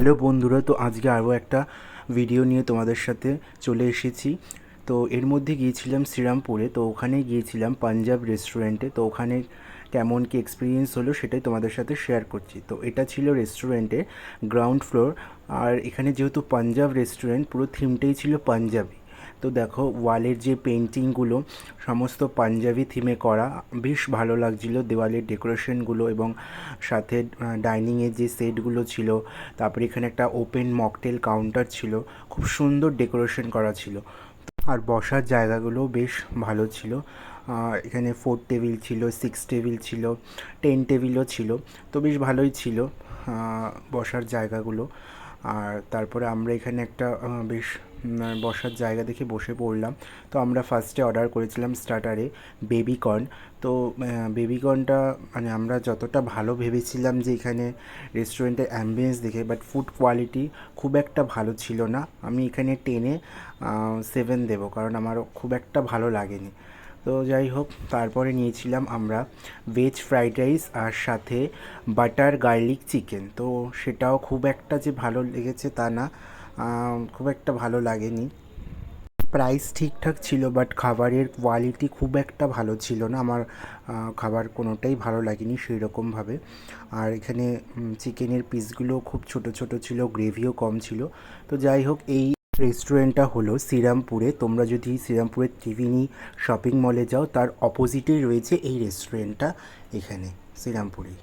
Hello বন্ধুরা, তো আজকে আরও একটা ভিডিও নিয়ে তোমাদের সাথে চলে এসেছি। তো এর মধ্যে গিয়েছিলাম শ্রীরামপুরে, তো ওখানে গিয়েছিলাম পাঞ্জাব রেস্টুরেন্টে। তো ওখানে কেমন কি এক্সপিরিয়েন্স হলো সেটাই তোমাদের সাথে শেয়ার করছি। তো এটা ছিল রেস্টুরেন্টের গ্রাউন্ড ফ্লোর। আর এখানে যেহেতু পাঞ্জাব রেস্টুরেন্ট, পুরো থিমটাই ছিল পাঞ্জাবি। তো দেখো ওয়ালের যে পেন্টিংগুলো সমস্ত পাঞ্জাবি থিমে করা, বেশ ভালো লাগছিল দেওয়ালের ডেকোরেশনগুলো, এবং সাথে ডাইনিংয়ের যে সেটগুলো ছিল। তারপরে এখানে একটা ওপেন মকটেল কাউন্টার ছিল, খুব সুন্দর ডেকোরেশন করা ছিল। আর বসার জায়গাগুলো বেশ ভালো ছিল। এখানে 4 টেবিল ছিল, 6 টেবিল ছিল, 10 টেবিলও ছিল। তো বেশ ভালোই ছিল বসার জায়গাগুলো। আর তারপরে আমরা এখানে একটা বেশ বসার জায়গা দেখে বসে পড়লাম। তো আমরা ফার্স্টে অর্ডার করেছিলাম স্টার্টারে বেবিকর্ন। তো বেবিকর্নটা মানে আমরা যতটা ভালো ভেবেছিলাম যে এখানে রেস্টুরেন্টের অ্যাম্বিয়েন্স দেখে, বাট ফুড কোয়ালিটি খুব একটা ভালো ছিল না। আমি এখানে 10-এ 7 দেবো, কারণ আমারও খুব একটা ভালো লাগেনি। তো যাই হোক, তারপরে নিয়েছিলাম আমরা ভেজ ফ্রাইড রাইস আর সাথে বাটার গার্লিক চিকেন। তো সেটাও খুব একটা যে ভালো লেগেছে তা না, খুব একটা ভালো লাগেনি। প্রাইস ঠিকঠাক ছিল, বাট খাবারের কোয়ালিটি খুব একটা ভালো ছিল না। আমার খাবার কোনোটাই ভালো লাগেনি সেই রকমভাবে। আর এখানে চিকেনের পিসগুলো খুব ছোট ছোট ছিল, গ্রেভিও কম ছিল। তো যাই হোক, এই রেস্টুরেন্টটা হলো শ্রীরামপুরে। তোমরা যদি শ্রীরামপুরের ত্রিবেণী শপিং মলে যাও, তার অপোজিটেই রয়েছে এই রেস্টুরেন্টটা, এখানে শ্রীরামপুরেই।